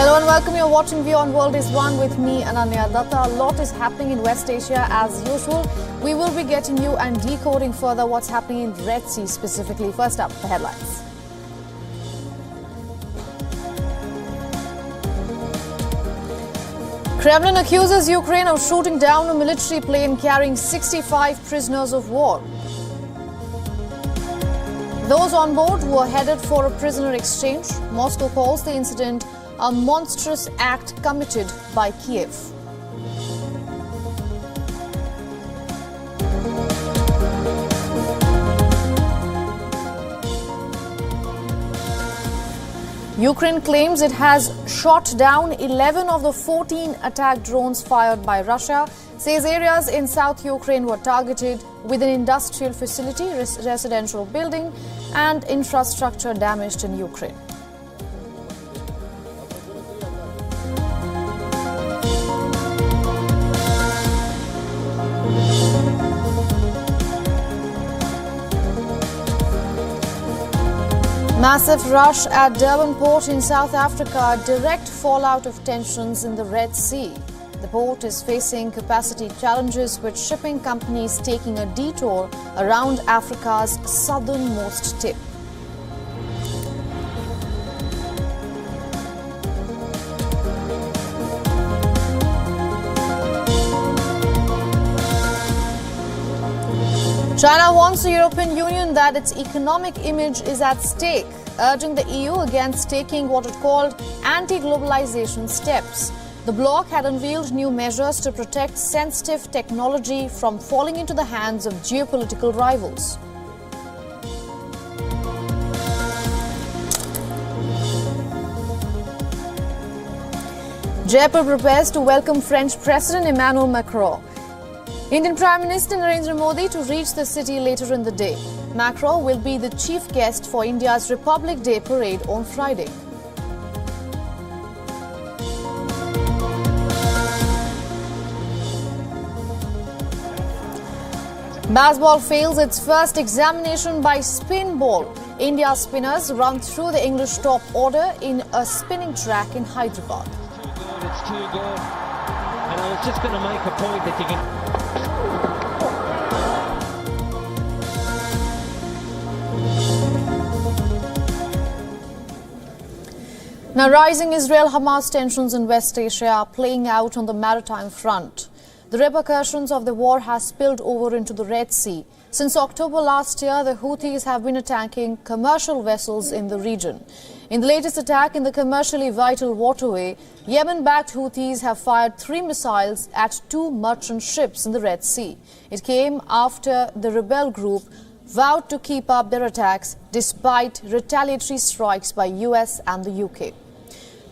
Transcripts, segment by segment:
Hello and welcome. You're watching WION World is One with me, Ananya Datta. A lot is happening in West Asia as usual. We will be getting you and decoding further what's happening in Red Sea specifically. First up, the headlines. Kremlin accuses Ukraine of shooting down a military plane carrying 65 prisoners of war. Those on board were headed for a prisoner exchange. Moscow calls the incident a monstrous act committed by Kiev. Ukraine claims it has shot down 11 of the 14 attack drones fired by Russia, says areas in South Ukraine were targeted with an industrial facility, residential building and infrastructure damaged in Ukraine. Massive rush at Durban port in South Africa, direct fallout of tensions in the Red Sea. The port is facing capacity challenges with shipping companies taking a detour around Africa's southernmost tip. China warns the European Union that its economic image is at stake, urging the EU against taking what it called anti-globalization steps. The bloc had unveiled new measures to protect sensitive technology from falling into the hands of geopolitical rivals. Jaipur prepares to welcome French President Emmanuel Macron. Indian Prime Minister Narendra Modi to reach the city later in the day. Macron will be the chief guest for India's Republic Day parade on Friday. Baseball fails its first examination by spin ball. India spinners run through the English top order in a spinning track in Hyderabad. It's too good. And I was just going to make a point that you can... Now, rising Israel-Hamas tensions in West Asia are playing out on the maritime front. The repercussions of the war have spilled over into the Red Sea. Since October last year, the Houthis have been attacking commercial vessels in the region. In the latest attack in the commercially vital waterway, Yemen-backed Houthis have fired 3 missiles at 2 merchant ships in the Red Sea. It came after the rebel group vowed to keep up their attacks despite retaliatory strikes by US and the UK.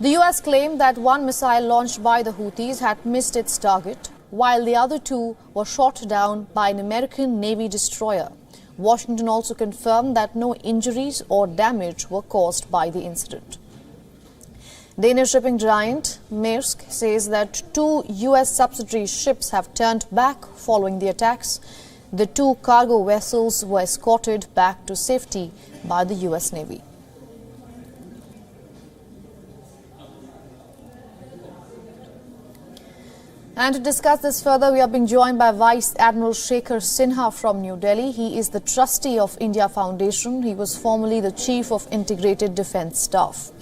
The US claimed that 1 missile launched by the Houthis had missed its target, while the other 2 were shot down by an American Navy destroyer. Washington also confirmed that no injuries or damage were caused by the incident. Danish shipping giant Maersk says that 2 US subsidiary ships have turned back following the attacks. The 2 cargo vessels were escorted back to safety by the US Navy. And to discuss this further, we are being joined by Vice Admiral Shekhar Sinha from New Delhi. He is the trustee of India Foundation. He was formerly the Chief of Integrated Defence Staff.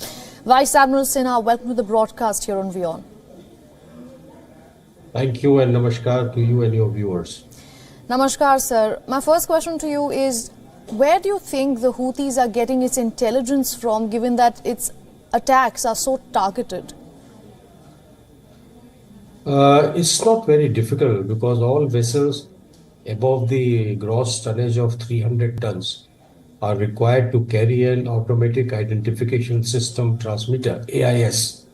Vice Admiral Sinha, welcome to the broadcast here on WION. Thank you and namaskar to you and your viewers. Namaskar, sir. My first question to you is, where do you think the Houthis are getting its intelligence from, given that its attacks are so targeted? It's not very difficult because all vessels above the gross tonnage of 300 tons are required to carry an automatic identification system transmitter, AIS.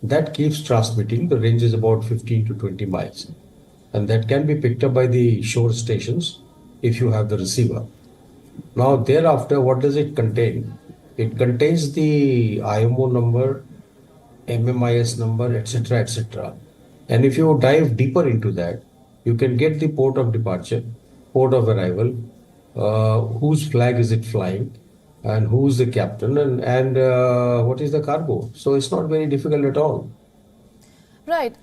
That keeps transmitting. The range is about 15 to 20 miles. And that can be picked up by the shore stations if you have the receiver. Now, thereafter, what does it contain? It contains the IMO number, MMIS number, etc., etc. And if you dive deeper into that, you can get the port of departure, port of arrival, whose flag is it flying, and who's the captain, and what is the cargo. So it's not very difficult at all. Right.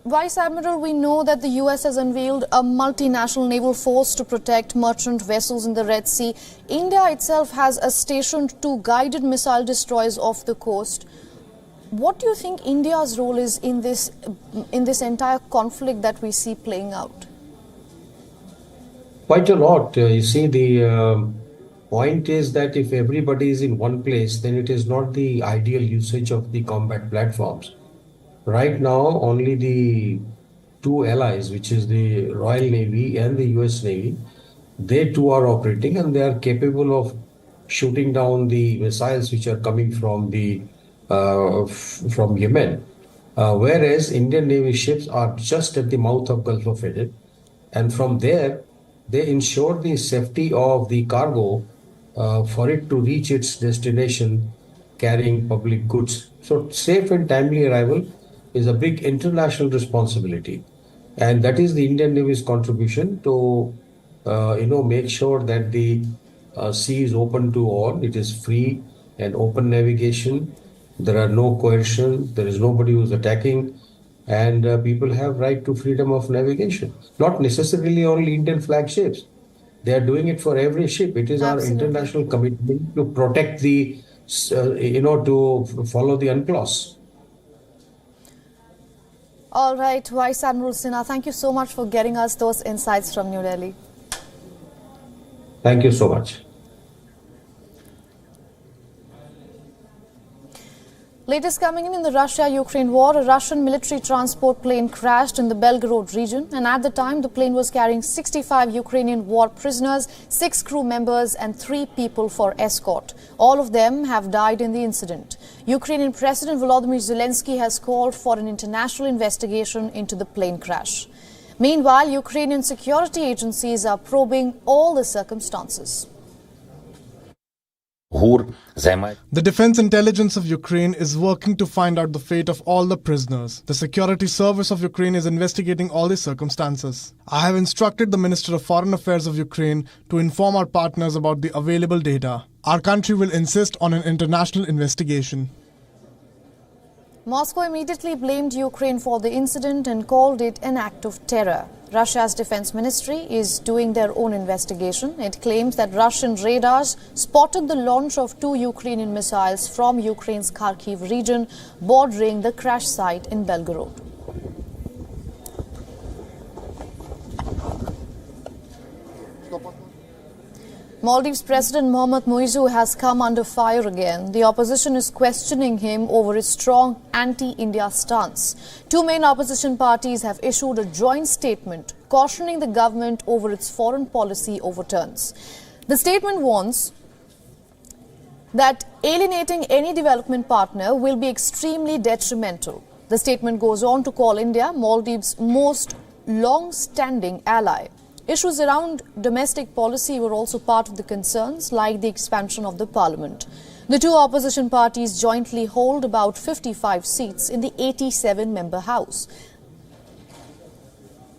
Vice Admiral, we know that the US has unveiled a multinational naval force to protect merchant vessels in the Red Sea. India itself has stationed 2 guided missile destroyers off the coast. What do you think India's role is in this entire conflict that we see playing out? Quite a lot. You see, the point is that if everybody is in one place, then it is not the ideal usage of the combat platforms. Right now, only the 2 allies, which is the Royal Navy and the US Navy, they too are operating, and they are capable of shooting down the missiles which are coming from from Yemen. Whereas Indian Navy ships are just at the mouth of Gulf of Aden, and from there they ensure the safety of the cargo for it to reach its destination carrying public goods. So safe and timely arrival is a big international responsibility, and that is the Indian Navy's contribution to make sure that the sea is open to all. It is free and open navigation. There are no coercion. There is nobody who's attacking, and people have right to freedom of navigation. Not necessarily only Indian flag ships. They are doing it for every ship. It is our international commitment to protect to follow the UNCLOS. All right, Vice Admiral Sinha, thank you so much for getting us those insights from New Delhi. Thank you so much. Latest coming in the Russia-Ukraine war, a Russian military transport plane crashed in the Belgorod region, and at the time the plane was carrying 65 Ukrainian war prisoners, 6 crew members and 3 people for escort. All of them have died in the incident. Ukrainian President Volodymyr Zelensky has called for an international investigation into the plane crash. Meanwhile, Ukrainian security agencies are probing all the circumstances. The Defense Intelligence of Ukraine is working to find out the fate of all the prisoners. The Security Service of Ukraine is investigating all the circumstances. I have instructed the Minister of Foreign Affairs of Ukraine to inform our partners about the available data. Our country will insist on an international investigation. Moscow immediately blamed Ukraine for the incident and called it an act of terror. Russia's defense ministry is doing their own investigation. It claims that Russian radars spotted the launch of 2 Ukrainian missiles from Ukraine's Kharkiv region bordering the crash site in Belgorod. Maldives President Mohamed Muizzu has come under fire again. The opposition is questioning him over his strong anti-India stance. 2 main opposition parties have issued a joint statement cautioning the government over its foreign policy overturns. The statement warns that alienating any development partner will be extremely detrimental. The statement goes on to call India Maldives' most long-standing ally. Issues around domestic policy were also part of the concerns, like the expansion of the parliament. The 2 opposition parties jointly hold about 55 seats in the 87-member House.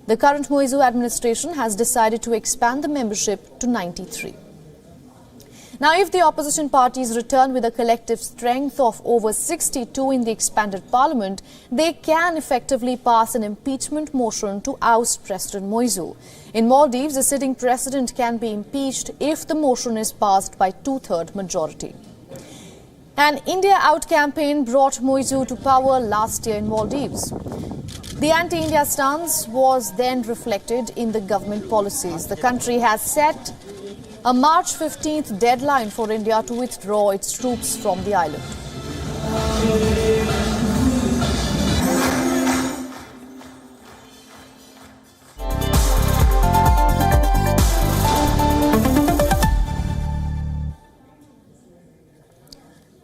The current Muizzu administration has decided to expand the membership to 93. Now, if the opposition parties return with a collective strength of over 62 in the expanded parliament, they can effectively pass an impeachment motion to oust President Muizzu. In Maldives, the sitting president can be impeached if the motion is passed by 2/3 majority. An India Out campaign brought Muizzu to power last year in Maldives. The anti-India stance was then reflected in the government policies. The country has set a March 15th deadline for India to withdraw its troops from the island.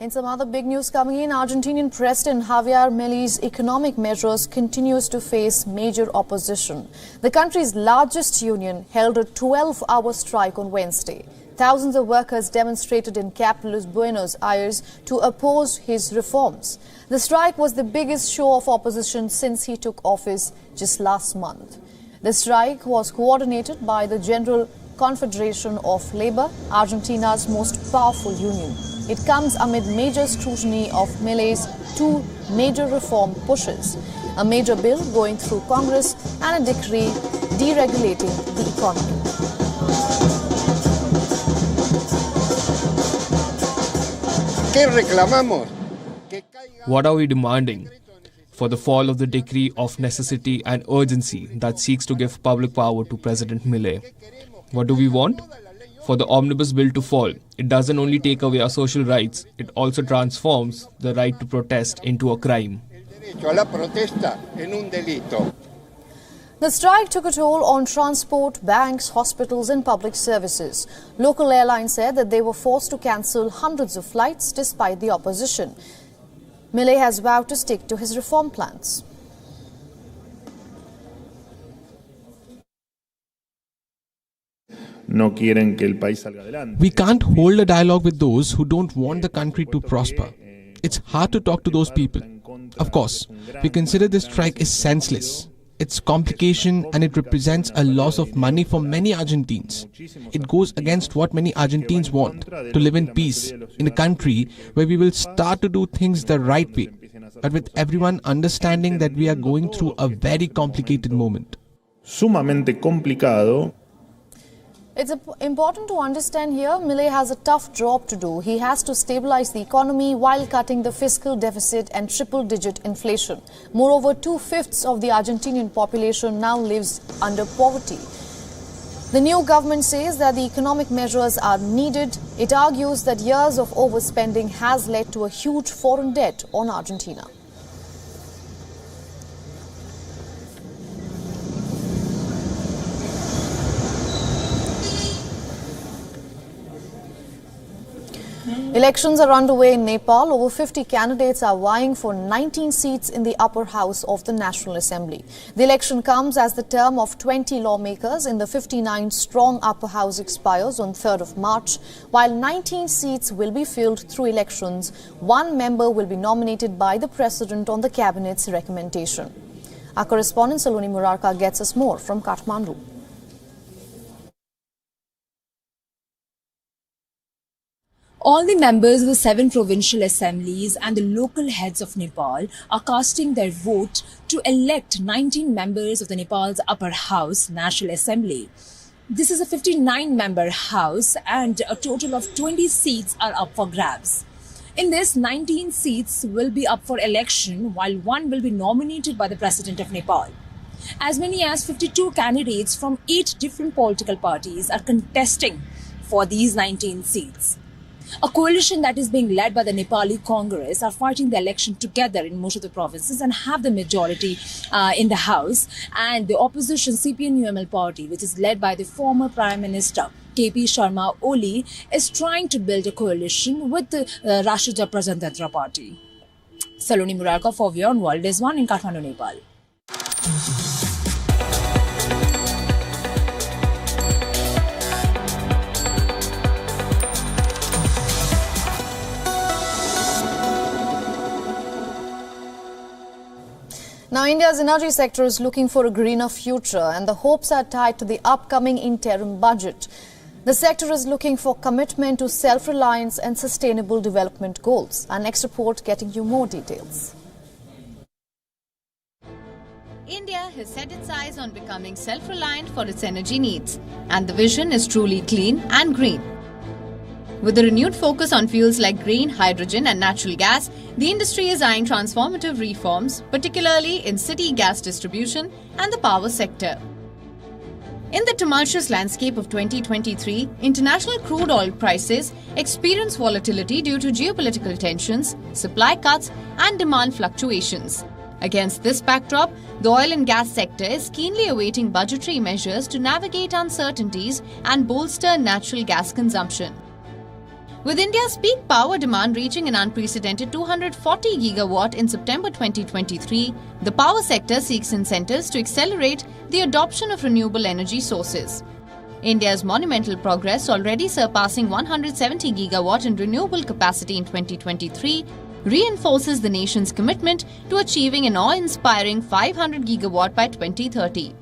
In some other big news coming in, Argentinian President Javier Milei's economic measures continues to face major opposition. The country's largest union held a 12-hour strike on Wednesday. Thousands of workers demonstrated in capital Buenos Aires to oppose his reforms. The strike was the biggest show of opposition since he took office just last month. The strike was coordinated by the General Confederation of Labour, Argentina's most powerful union. It comes amid major scrutiny of Milei's two major reform pushes, a major bill going through Congress and a decree deregulating the economy. What are we demanding? For the fall of the decree of necessity and urgency that seeks to give public power to President Milei. What do we want? For the omnibus bill to fall. It doesn't only take away our social rights, it also transforms the right to protest into a crime. The strike took a toll on transport, banks, hospitals and public services. Local airlines said that they were forced to cancel hundreds of flights despite the opposition. Milei has vowed to stick to his reform plans. We can't hold a dialogue with those who don't want the country to prosper. It's hard to talk to those people. Of course, we consider this strike is senseless. It's complication and it represents a loss of money for many Argentines. It goes against what many Argentines want, to live in peace, in a country where we will start to do things the right way, but with everyone understanding that we are going through a very complicated moment. Sumamente complicado. It's important to understand here, Milei has a tough job to do. He has to stabilize the economy while cutting the fiscal deficit and triple-digit inflation. Moreover, 2/5 of the Argentinian population now lives under poverty. The new government says that the economic measures are needed. It argues that years of overspending has led to a huge foreign debt on Argentina. Elections are underway in Nepal. Over 50 candidates are vying for 19 seats in the upper house of the National Assembly. The election comes as the term of 20 lawmakers in the 59-strong upper house expires on 3rd of March. While 19 seats will be filled through elections, one member will be nominated by the President on the Cabinet's recommendation. Our correspondent Saloni Murarka gets us more from Kathmandu. All the members of the 7 provincial assemblies and the local heads of Nepal are casting their vote to elect 19 members of the Nepal's upper house, National Assembly. This is a 59-member house and a total of 20 seats are up for grabs. In this, 19 seats will be up for election while one will be nominated by the President of Nepal. As many as 52 candidates from 8 different political parties are contesting for these 19 seats. A coalition that is being led by the Nepali Congress are fighting the election together in most of the provinces and have the majority in the House. And the opposition CPN-UML party, which is led by the former Prime Minister KP Sharma Oli, is trying to build a coalition with the Rashtriya Prajantantra Party. Saloni Murarka for WION World is one in Kathmandu, Nepal. Now, India's energy sector is looking for a greener future and the hopes are tied to the upcoming interim budget. The sector is looking for commitment to self-reliance and sustainable development goals. Our next report getting you more details. India has set its eyes on becoming self-reliant for its energy needs, and the vision is truly clean and green. With a renewed focus on fuels like green, hydrogen and natural gas, the industry is eyeing transformative reforms, particularly in city gas distribution and the power sector. In the tumultuous landscape of 2023, international crude oil prices experience volatility due to geopolitical tensions, supply cuts and demand fluctuations. Against this backdrop, the oil and gas sector is keenly awaiting budgetary measures to navigate uncertainties and bolster natural gas consumption. With India's peak power demand reaching an unprecedented 240 gigawatt in September 2023, the power sector seeks incentives to accelerate the adoption of renewable energy sources. India's monumental progress, already surpassing 170 gigawatt in renewable capacity in 2023, reinforces the nation's commitment to achieving an awe-inspiring 500 gigawatt by 2030.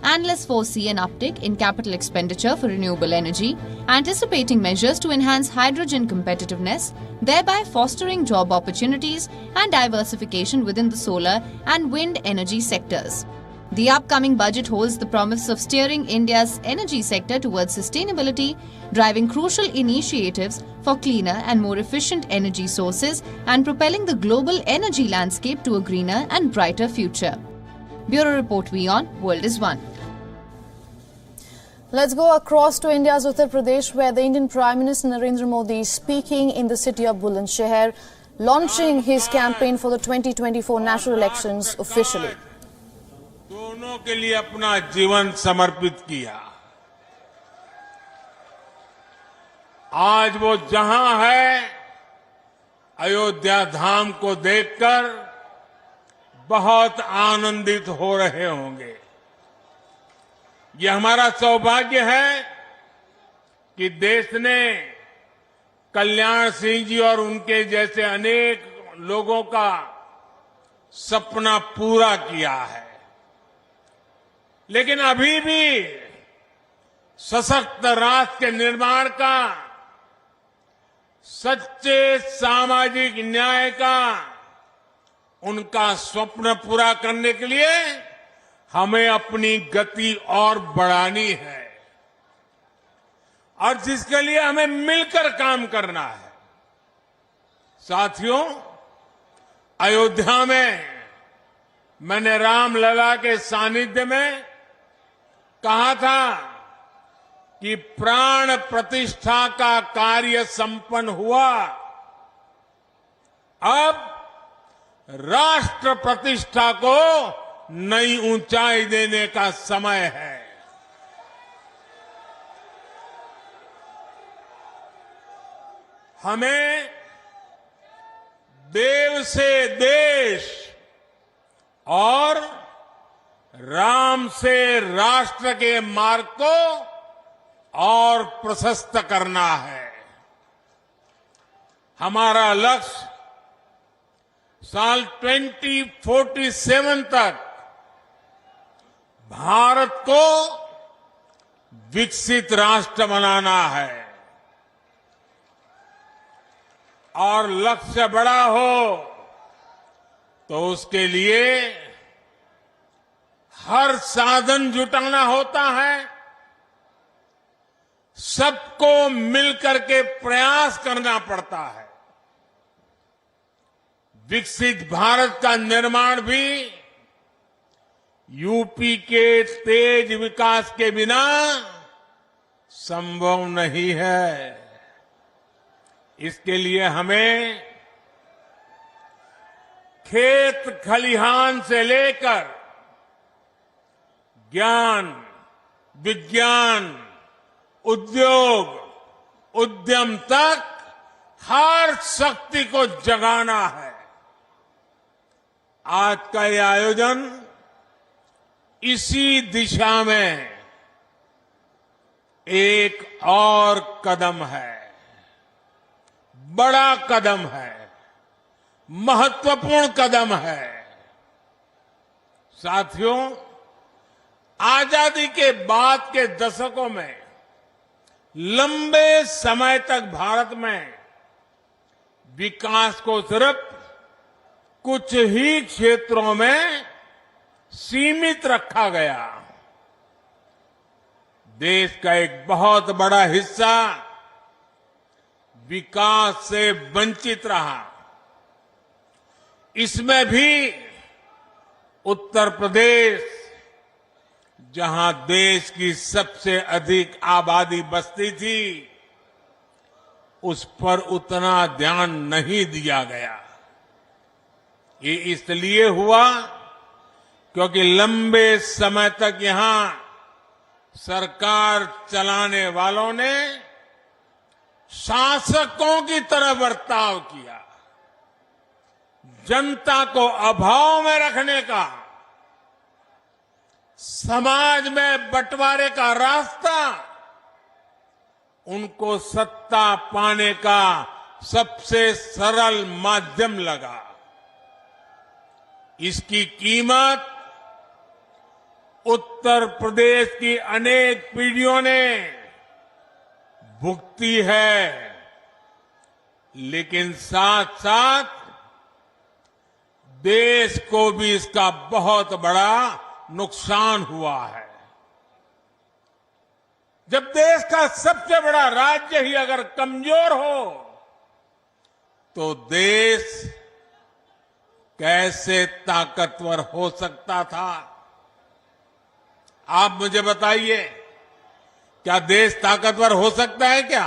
Analysts foresee an uptick in capital expenditure for renewable energy, anticipating measures to enhance hydrogen competitiveness, thereby fostering job opportunities and diversification within the solar and wind energy sectors. The upcoming budget holds the promise of steering India's energy sector towards sustainability, driving crucial initiatives for cleaner and more efficient energy sources and propelling the global energy landscape to a greener and brighter future. Bureau Report WION, World is One. Let's go across to India's Uttar Pradesh, where the Indian Prime Minister Narendra Modi is speaking in the city of Bulandshahr, launching his campaign for the 2024 national elections officially. दोनों के लिए अपना जीवन समर्पित किया। आज वो जहां है, अयोध्या धाम को देखकर बहुत आनंदित हो रहे होंगे। ये हमारा सौभाग्य है कि देश ने कल्याण सिंह जी और उनके जैसे अनेक लोगों का सपना पूरा किया है। लेकिन अभी भी सशक्त राष्ट्र के निर्माण का, सच्चे सामाजिक न्याय का उनका स्वप्न पूरा करने के लिए हमें अपनी गति और बढ़ानी है और जिसके लिए हमें मिलकर काम करना है। साथियों, अयोध्या में मैंने रामलला के सानिध्य में कहा था कि प्राण प्रतिष्ठा का कार्य संपन्न हुआ, अब राष्ट्र प्रतिष्ठा को नई ऊंचाई देने का समय है। हमें देव से देश और राम से राष्ट्र के मार्ग को और प्रशस्त करना है। हमारा लक्ष्य साल 2047 तक भारत को विकसित राष्ट्र बनाना है और लक्ष्य बड़ा हो तो उसके लिए हर साधन जुटाना होता है, सबको मिलकर के प्रयास करना पड़ता है। विकसित भारत का निर्माण भी यूपी के तेज विकास के बिना संभव नहीं है। इसके लिए हमें खेत खलिहान से लेकर ज्ञान, विज्ञान, उद्योग, उद्यम तक हर शक्ति को जगाना है। आज का ये आयोजन इसी दिशा में एक और कदम है, बड़ा कदम है, महत्वपूर्ण कदम है। साथियों, आजादी के बाद के दशकों में लंबे समय तक भारत में विकास को सिर्फ कुछ ही क्षेत्रों में सीमित रखा गया। देश का एक बहुत बड़ा हिस्सा विकास से वंचित रहा। इसमें भी उत्तर प्रदेश, जहां देश की सबसे अधिक आबादी बसती थी, उस पर उतना ध्यान नहीं दिया गया। ये इसलिए हुआ क्योंकि लंबे समय तक यहां सरकार चलाने वालों ने शासकों की तरह बर्ताव किया। जनता को अभाव में रखने का, समाज में बंटवारे का रास्ता उनको सत्ता पाने का सबसे सरल माध्यम लगा। इसकी कीमत उत्तर प्रदेश की अनेक पीढ़ियों ने भुगती है, लेकिन साथ साथ देश को भी इसका बहुत बड़ा नुकसान हुआ है। जब देश का सबसे बड़ा राज्य ही अगर कमजोर हो तो देश कैसे ताकतवर हो सकता था? आप मुझे बताइए, क्या देश ताकतवर हो सकता है क्या?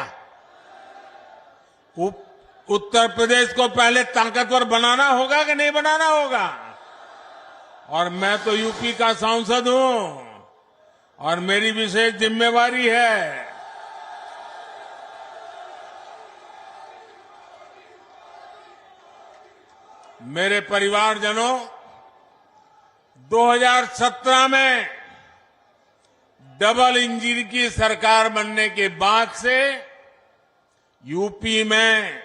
उत्तर प्रदेश को पहले ताकतवर बनाना होगा कि नहीं बनाना होगा? और मैं तो यूपी का सांसद हूं और मेरी विशेष जिम्मेवारी है। मेरे परिवारजनों, 2017 में डबल इंजन की सरकार बनने के बाद से यूपी में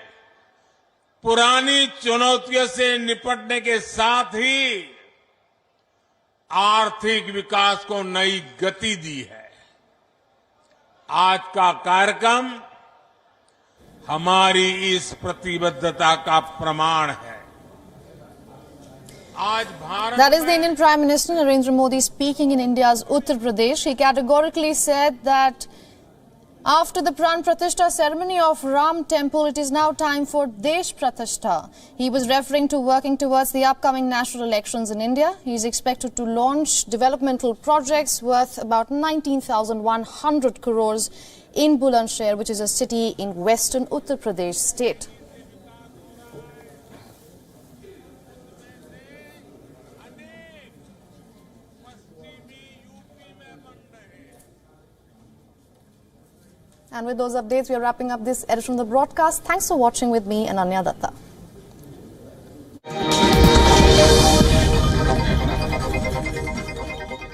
पुरानी चुनौतियों से निपटने के साथ ही आर्थिक विकास को नई गति दी है। आज का कार्यक्रम हमारी इस प्रतिबद्धता का प्रमाण है। That is the Indian Prime Minister Narendra Modi speaking in India's Uttar Pradesh. He categorically said that after the Pran Pratishtha ceremony of Ram Temple, it is now time for Desh Pratishtha. He was referring to working towards the upcoming national elections in India. He is expected to launch developmental projects worth about 19,100 crores in Bulandshahr, which is a city in western Uttar Pradesh state. And with those updates, we are wrapping up this edition of the broadcast. Thanks for watching with me, Ananya Datta.